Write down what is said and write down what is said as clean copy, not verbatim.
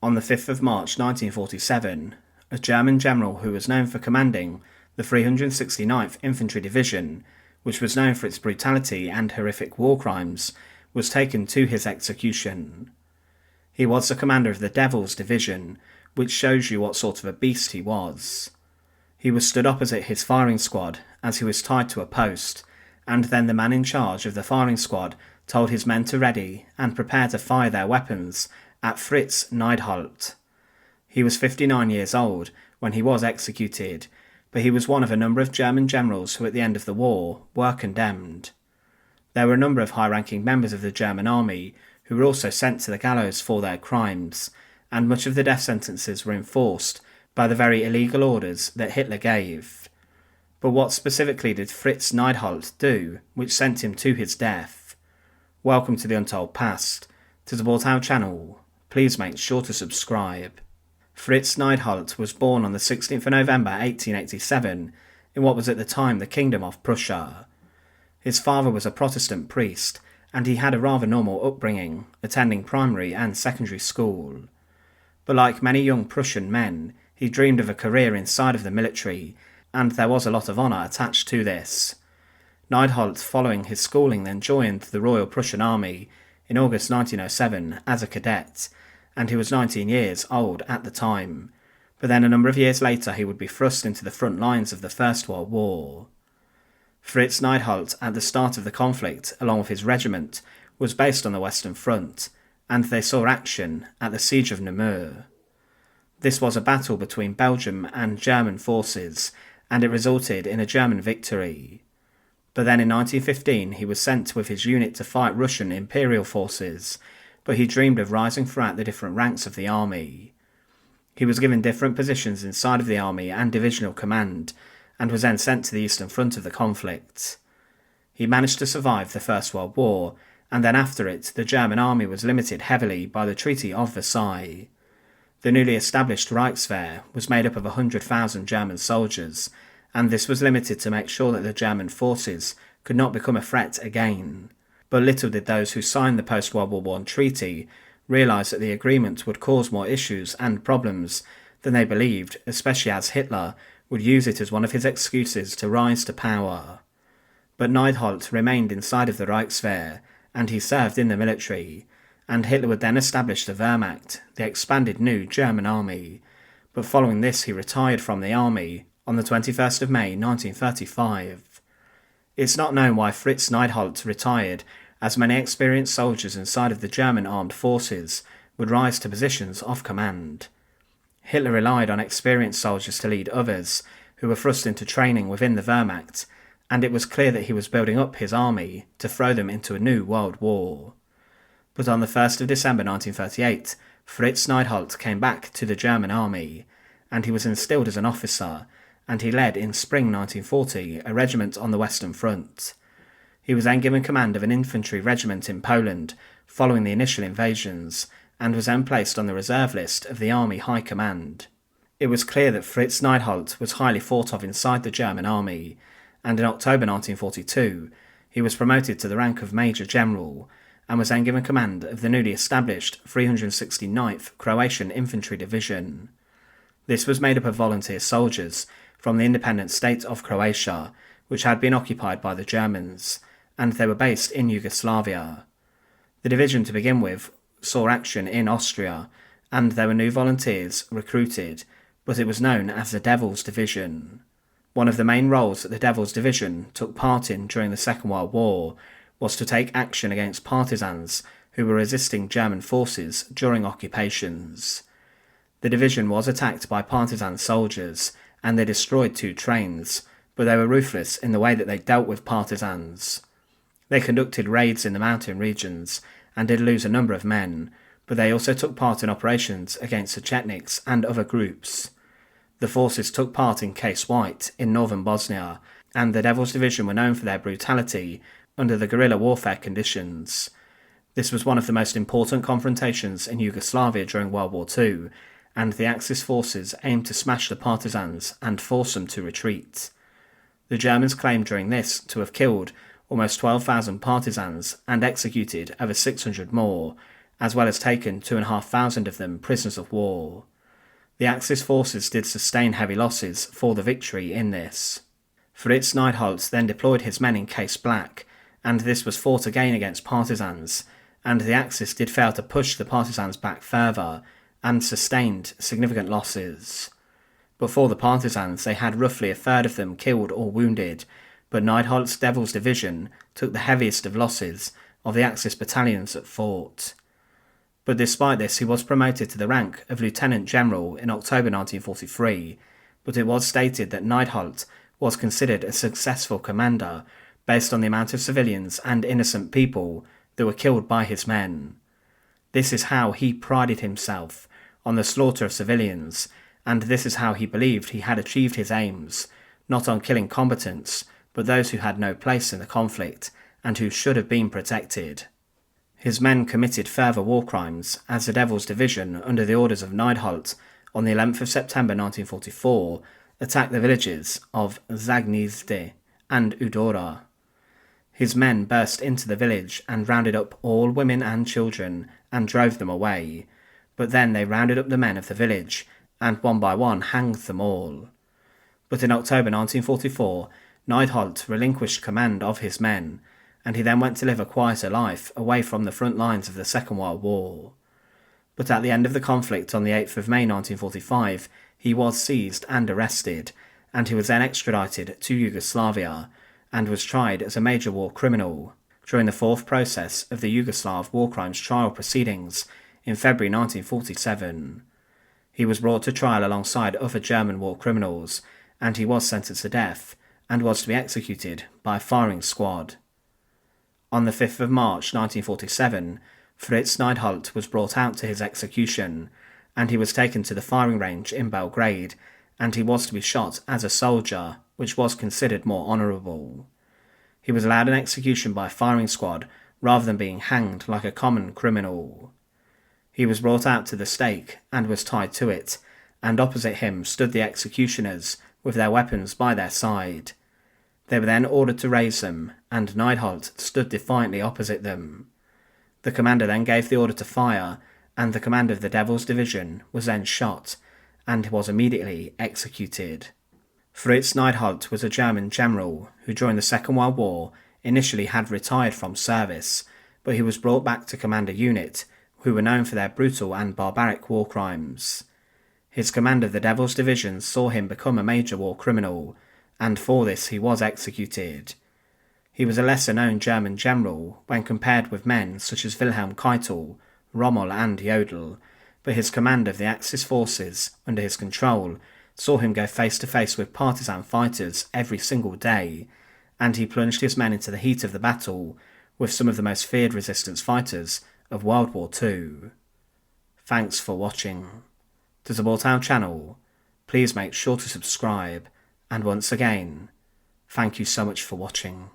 On the 5th of March 1947, a German general who was known for commanding the 369th Infantry Division, which was known for its brutality and horrific war crimes, was taken to his execution. He was the commander of the Devil's Division, which shows you what sort of a beast he was. He was stood opposite his firing squad as he was tied to a post, and then the man in charge of the firing squad told his men to ready and prepare to fire their weapons at Fritz Neidholdt. He was 59 years old when he was executed, but he was one of a number of German generals who at the end of the war were condemned. There were a number of high-ranking members of the German army who were also sent to the gallows for their crimes, and much of the death sentences were enforced by the very illegal orders that Hitler gave. But what specifically did Fritz Neidholdt do which sent him to his death? Welcome to The Untold Past. To support our channel, please make sure to subscribe. Fritz Neidholdt was born on the 16th of November 1887 in what was at the time the Kingdom of Prussia. His father was a Protestant priest, and he had a rather normal upbringing, attending primary and secondary school. But like many young Prussian men, he dreamed of a career inside of the military, and there was a lot of honour attached to this. Neidholdt, following his schooling, then joined the Royal Prussian Army in August 1907 as a cadet, and he was 19 years old at the time. But then a number of years later he would be thrust into the front lines of the First World War. Fritz Neidholdt, at the start of the conflict, along with his regiment, was based on the Western Front, and they saw action at the Siege of Namur. This was a battle between Belgium and German forces, and it resulted in a German victory. But then in 1915 he was sent with his unit to fight Russian imperial forces, but he dreamed of rising throughout the different ranks of the army. He was given different positions inside of the army and divisional command, and was then sent to the eastern front of the conflict. He managed to survive the First World War, and then after it the German army was limited heavily by the Treaty of Versailles. The newly established Reichswehr was made up of 100,000 German soldiers, and this was limited to make sure that the German forces could not become a threat again. But little did those who signed the post-World War I treaty realise that the agreement would cause more issues and problems than they believed, especially as Hitler would use it as one of his excuses to rise to power. But Neidholdt remained inside of the Reichswehr, and he served in the military, and Hitler would then establish the Wehrmacht, the expanded new German army. But following this he retired from the army on the 21st of May 1935. It's not known why Fritz Neidholdt retired, as many experienced soldiers inside of the German armed forces would rise to positions of command. Hitler relied on experienced soldiers to lead others, who were thrust into training within the Wehrmacht, and it was clear that he was building up his army to throw them into a new world war. But on the 1st of December 1938, Fritz Neidholdt came back to the German army, and he was instilled as an officer, and he led in spring 1940 a regiment on the Western Front. He was then given command of an infantry regiment in Poland following the initial invasions, and was then placed on the reserve list of the Army High Command. It was clear that Fritz Neidholdt was highly thought of inside the German army, and in October 1942 he was promoted to the rank of Major General, and was then given command of the newly established 369th Croatian Infantry Division. This was made up of volunteer soldiers from the independent state of Croatia, which had been occupied by the Germans, and they were based in Yugoslavia. The division to begin with saw action in Austria, and there were new volunteers recruited, but it was known as the Devil's Division. One of the main roles that the Devil's Division took part in during the Second World War was to take action against partisans who were resisting German forces during occupations. The division was attacked by partisan soldiers, and they destroyed 2 trains, but they were ruthless in the way that they dealt with partisans. They conducted raids in the mountain regions, and did lose a number of men, but they also took part in operations against the Chetniks and other groups. The forces took part in Case White in northern Bosnia, and the Devil's Division were known for their brutality under the guerrilla warfare conditions. This was one of the most important confrontations in Yugoslavia during World War II, and the Axis forces aimed to smash the partisans and force them to retreat. The Germans claimed during this to have killed almost 12,000 partisans and executed over 600 more, as well as taken 2,500 of them prisoners of war. The Axis forces did sustain heavy losses for the victory in this. Fritz Neidholdt then deployed his men in Case Black, and this was fought again against Partisans, and the Axis did fail to push the Partisans back further, and sustained significant losses. But for the Partisans, they had roughly a third of them killed or wounded, but Neidholdt's Devil's Division took the heaviest of losses of the Axis battalions that fought. But despite this, he was promoted to the rank of Lieutenant General in October 1943, but it was stated that Neidholdt was considered a successful commander based on the amount of civilians and innocent people that were killed by his men. This is how he prided himself on the slaughter of civilians, and this is how he believed he had achieved his aims, not on killing combatants, but those who had no place in the conflict and who should have been protected. His men committed further war crimes as the Devil's Division, under the orders of Neidholdt, on the 11th of September 1944, attacked the villages of Zagnizde and Udora. His men burst into the village and rounded up all women and children and drove them away, but then they rounded up the men of the village and one by one hanged them all. But in October 1944, Neidholdt relinquished command of his men, and he then went to live a quieter life away from the front lines of the Second World War. But at the end of the conflict on the 8th of May 1945, he was seized and arrested, and he was then extradited to Yugoslavia, and was tried as a major war criminal during the fourth process of the Yugoslav war crimes trial proceedings in February 1947. He was brought to trial alongside other German war criminals, and he was sentenced to death, and was to be executed by a firing squad. On the 5th of March 1947, Fritz Neidholdt was brought out to his execution, and he was taken to the firing range in Belgrade, and he was to be shot as a soldier, which was considered more honourable. He was allowed an execution by a firing squad rather than being hanged like a common criminal. He was brought out to the stake and was tied to it, and opposite him stood the executioners with their weapons by their side. They were then ordered to raise them, and Neidholdt stood defiantly opposite them. The commander then gave the order to fire, and the commander of the Devil's Division was then shot, and was immediately executed. Fritz Neidholdt was a German general who during the Second World War initially had retired from service, but he was brought back to command a unit who were known for their brutal and barbaric war crimes. His command of the Devil's Division saw him become a major war criminal, and for this he was executed. He was a lesser-known German general when compared with men such as Wilhelm Keitel, Rommel and Jodl, but his command of the Axis forces under his control saw him go face-to-face with partisan fighters every single day, and he plunged his men into the heat of the battle with some of the most feared resistance fighters of World War II. Thanks for watching. To the Brutality channel, please make sure to subscribe, and once again, thank you so much for watching.